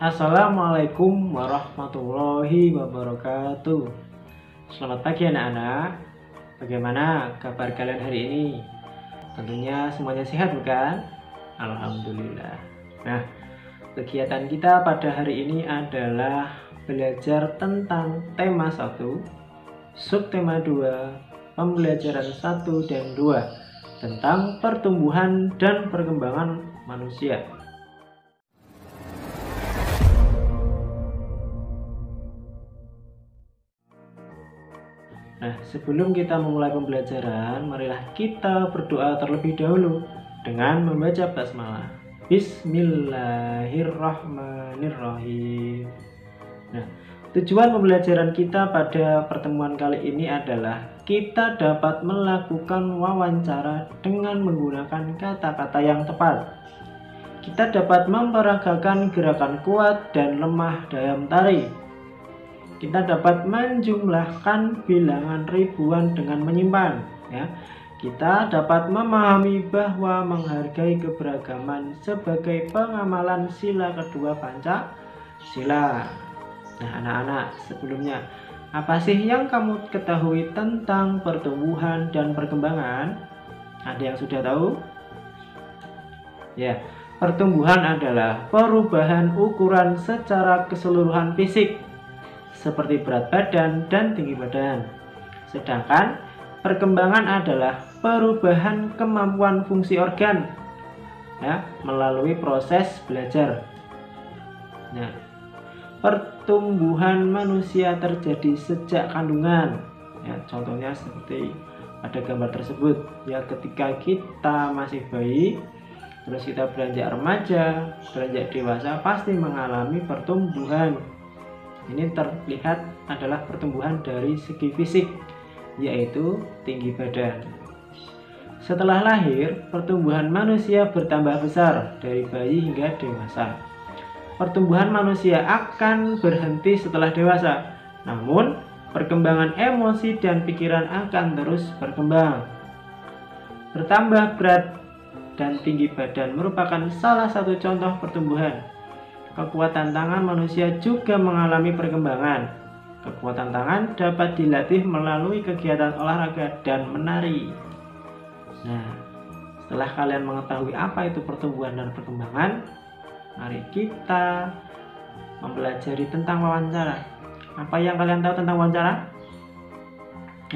Assalamualaikum warahmatullahi wabarakatuh. Selamat pagi anak-anak. Bagaimana kabar kalian hari ini? Tentunya semuanya sehat bukan? Alhamdulillah. Nah, kegiatan kita pada hari ini adalah belajar tentang tema 1, subtema 2, pembelajaran 1 dan 2 tentang pertumbuhan dan perkembangan manusia. Nah, sebelum kita memulai pembelajaran, marilah kita berdoa terlebih dahulu dengan membaca basmalah. Bismillahirrahmanirrahim. Nah, tujuan pembelajaran kita pada pertemuan kali ini adalah kita dapat melakukan wawancara dengan menggunakan kata-kata yang tepat. Kita dapat memperagakan gerakan kuat dan lemah dalam tari. Kita dapat menjumlahkan bilangan ribuan dengan menyimpan, ya. Kita dapat memahami bahwa menghargai keberagaman sebagai pengamalan sila kedua Pancasila. Nah, anak-anak, sebelumnya apa sih yang kamu ketahui tentang pertumbuhan dan perkembangan? Ada yang sudah tahu? Ya, pertumbuhan adalah perubahan ukuran secara keseluruhan fisik, seperti berat badan dan tinggi badan. Sedangkan perkembangan adalah perubahan kemampuan fungsi organ, ya, melalui proses belajar. Nah, pertumbuhan manusia terjadi sejak kandungan, ya, contohnya seperti pada gambar tersebut, ya, ketika kita masih bayi, terus kita beranjak remaja, beranjak dewasa, pasti mengalami pertumbuhan. Ini terlihat adalah pertumbuhan dari segi fisik, yaitu tinggi badan. Setelah lahir, pertumbuhan manusia bertambah besar dari bayi hingga dewasa. Pertumbuhan manusia akan berhenti setelah dewasa, namun perkembangan emosi dan pikiran akan terus berkembang. Bertambah berat dan tinggi badan merupakan salah satu contoh pertumbuhan. Kekuatan tangan manusia juga mengalami perkembangan. Kekuatan tangan dapat dilatih melalui kegiatan olahraga dan menari. Nah, setelah kalian mengetahui apa itu pertumbuhan dan perkembangan, mari kita mempelajari tentang wawancara. Apa yang kalian tahu tentang wawancara?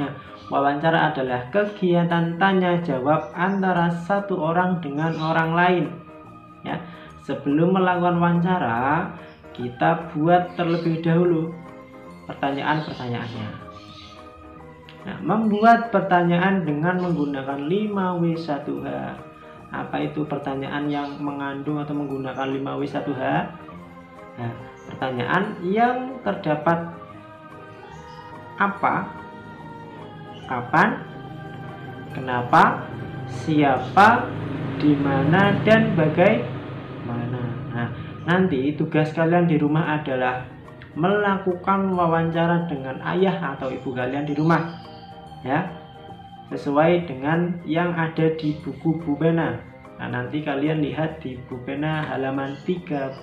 Nah, wawancara adalah kegiatan tanya jawab antara satu orang dengan orang lain, ya. Sebelum melakukan wawancara, kita buat terlebih dahulu pertanyaan-pertanyaannya. Nah, membuat pertanyaan dengan menggunakan 5W1H. Apa itu pertanyaan yang mengandung atau menggunakan 5W1H? Nah, pertanyaan yang terdapat apa, kapan, kenapa, siapa, di mana, dan bagaimana. Nah, nanti tugas kalian di rumah adalah melakukan wawancara dengan ayah atau ibu kalian di rumah, ya, sesuai dengan yang ada di buku Bu Pena. Nah, nanti kalian lihat di Bu Pena halaman 30.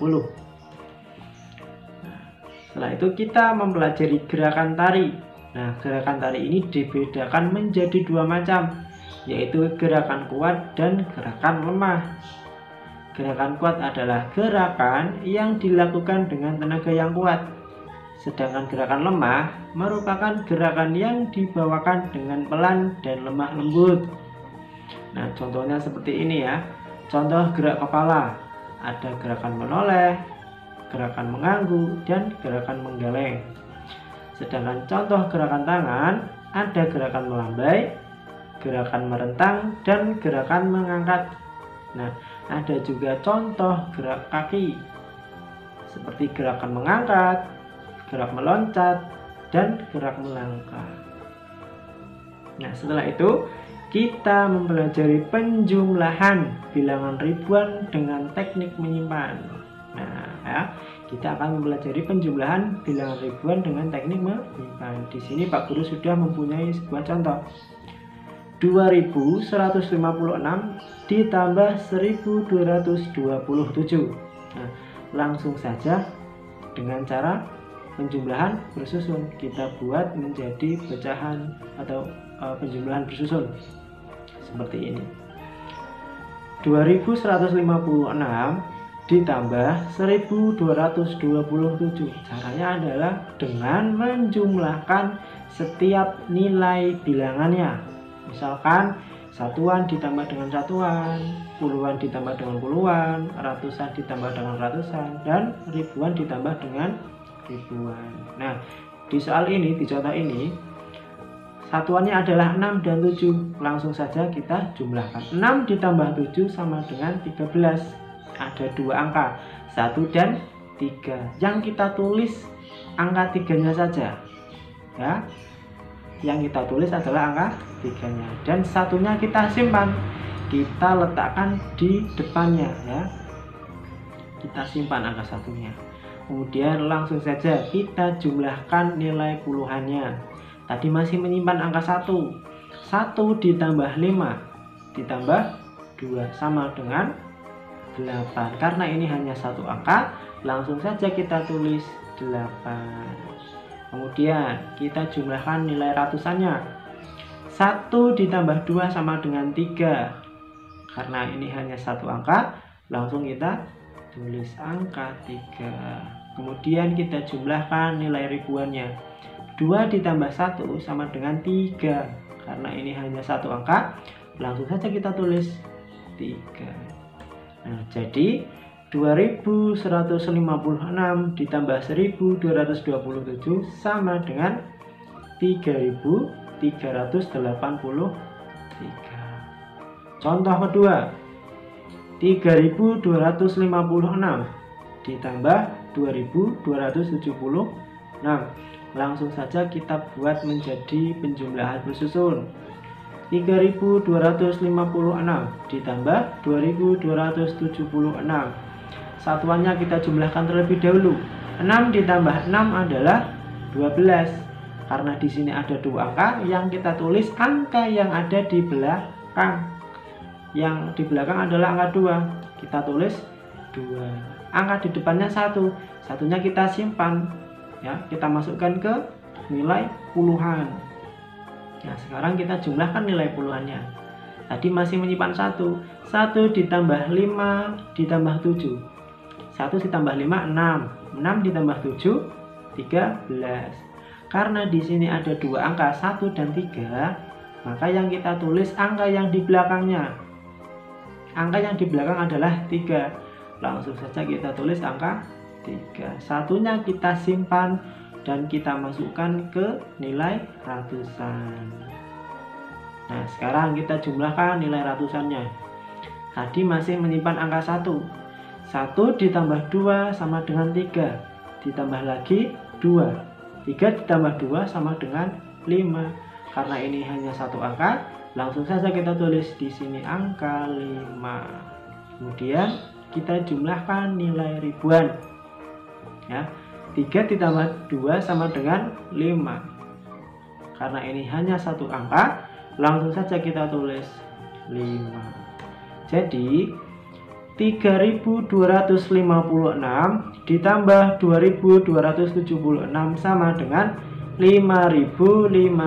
Nah, setelah itu kita mempelajari gerakan tari. Nah, gerakan tari ini dibedakan menjadi dua macam, yaitu gerakan kuat dan gerakan lemah. Gerakan kuat adalah gerakan yang dilakukan dengan tenaga yang kuat. Sedangkan gerakan lemah merupakan gerakan yang dibawakan dengan pelan dan lemah lembut. Nah, contohnya seperti ini, ya. Contoh gerak kepala, ada gerakan menoleh, gerakan mengangguk, dan gerakan menggeleng. Sedangkan contoh gerakan tangan, ada gerakan melambai, gerakan merentang, dan gerakan mengangkat. Nah, ada juga contoh gerak kaki, seperti gerakan mengangkat, gerak meloncat, dan gerak melangkah. Nah, setelah itu kita mempelajari penjumlahan bilangan ribuan dengan teknik menyimpan. Nah, ya, kita akan mempelajari penjumlahan bilangan ribuan dengan teknik menyimpan. Di sini Pak Guru sudah mempunyai sebuah contoh. 2156 ditambah 1227. Nah, langsung saja dengan cara penjumlahan bersusun. Kita buat menjadi pecahan atau penjumlahan bersusun seperti ini. 2156 ditambah 1227. Caranya adalah dengan menjumlahkan setiap nilai bilangannya. Misalkan satuan ditambah dengan satuan, puluhan ditambah dengan puluhan, ratusan ditambah dengan ratusan, dan ribuan ditambah dengan ribuan. Nah, di soal ini, di contoh ini, satuannya adalah 6 dan 7. Langsung saja kita jumlahkan. 6 ditambah 7 sama dengan 13. Ada dua angka, 1 dan 3. Yang kita tulis angka 3-nya saja. Ya. Yang kita tulis adalah angka 3-nya. Dan satunya kita simpan. Kita letakkan di depannya, ya. Kita simpan angka satunya. Kemudian langsung saja kita jumlahkan nilai puluhannya. Tadi masih menyimpan angka 1. 1 ditambah 5 ditambah 2 sama dengan 8. Karena ini hanya satu angka, langsung saja kita tulis 8. Kemudian kita jumlahkan nilai ratusannya. 1 ditambah 2 sama dengan 3. Karena ini hanya satu angka, langsung kita tulis angka 3. Kemudian kita jumlahkan nilai ribuannya. 2 ditambah 1 sama dengan 3. Karena ini hanya satu angka, langsung saja kita tulis 3. Nah, jadi 2156 ditambah 1227 sama dengan 3383. Contoh kedua, 3256 ditambah 2276. Langsung saja kita buat menjadi penjumlahan bersusun. 3256 ditambah 2276. Satuannya kita jumlahkan terlebih dahulu. 6 ditambah 6 adalah 12. Karena di sini ada dua angka, yang kita tulis angka yang ada di belakang. Yang di belakang adalah angka 2. Kita tulis 2. Angka di depannya 1. Satunya kita simpan. Ya, kita masukkan ke nilai puluhan. Nah, sekarang kita jumlahkan nilai puluhannya. Tadi masih menyimpan 1. 1 ditambah 5 ditambah 7. 1 ditambah 5, 6. 6 ditambah 7, 13. Karena di sini ada dua angka, 1 dan 3, maka yang kita tulis angka yang di belakangnya. Angka yang di belakang adalah 3. Langsung saja kita tulis angka 3. Satunya kita simpan dan kita masukkan ke nilai ratusan. Nah, sekarang kita jumlahkan nilai ratusannya. Tadi masih menyimpan angka 1. 1 ditambah 2 sama dengan 3. Ditambah lagi 2. 3 ditambah 2 sama dengan 5. Karena ini hanya satu angka, langsung saja kita tulis di sini angka 5. Kemudian kita jumlahkan nilai ribuan. Ya, 3 ditambah 2 sama dengan 5. Karena ini hanya satu angka, langsung saja kita tulis 5. Jadi 3256 ditambah 2276 sama dengan 5532.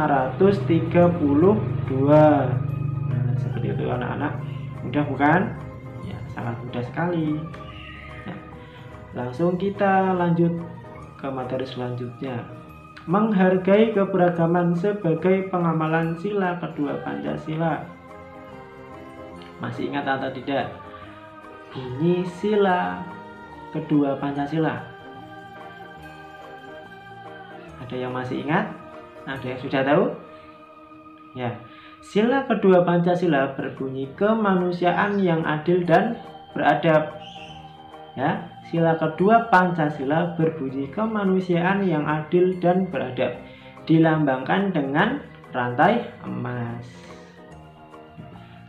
Nah, seperti itu anak-anak. Mudah bukan? Ya, sangat mudah sekali. Nah, langsung kita lanjut ke materi selanjutnya. Menghargai keberagaman sebagai pengamalan sila kedua Pancasila. Masih ingat atau tidak? Bunyi sila kedua Pancasila. Ada yang masih ingat? Ada yang sudah tahu? Ya, sila kedua Pancasila berbunyi kemanusiaan yang adil dan beradab. Ya, sila kedua Pancasila berbunyi kemanusiaan yang adil dan beradab, dilambangkan dengan rantai emas.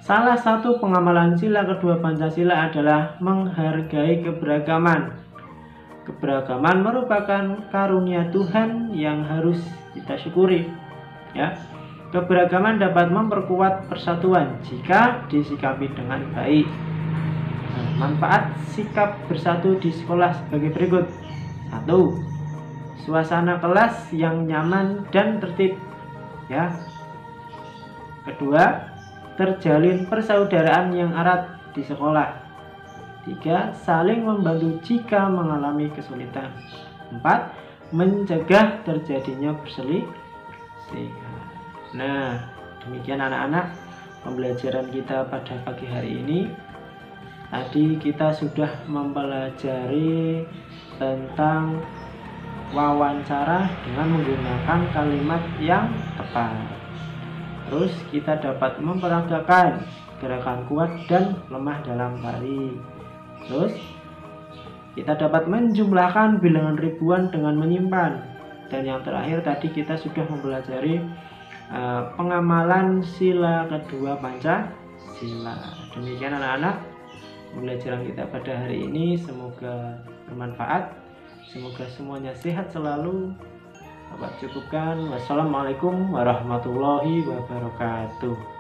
Salah satu pengamalan sila kedua Pancasila adalah menghargai keberagaman. Keberagaman merupakan karunia Tuhan yang harus kita syukuri. Ya, keberagaman dapat memperkuat persatuan jika disikapi dengan baik. Nah, manfaat sikap bersatu di sekolah sebagai berikut. 1. Suasana kelas yang nyaman dan tertib, ya. Kedua, terjalin persaudaraan yang erat di sekolah. 3. Saling membantu jika mengalami kesulitan. 4. Mencegah terjadinya perselisihan. Nah, demikian anak-anak pembelajaran kita pada pagi hari ini. Tadi kita sudah mempelajari tentang wawancara dengan menggunakan kalimat yang tepat. Terus kita dapat memperagakan gerakan kuat dan lemah dalam tari. Terus kita dapat menjumlahkan bilangan ribuan dengan menyimpan. Dan yang terakhir tadi kita sudah mempelajari pengamalan sila kedua Pancasila. Demikian anak-anak pembelajaran kita pada hari ini, semoga bermanfaat, semoga semuanya sehat selalu. Dapat cukupkan. Wassalamualaikum warahmatullahi wabarakatuh.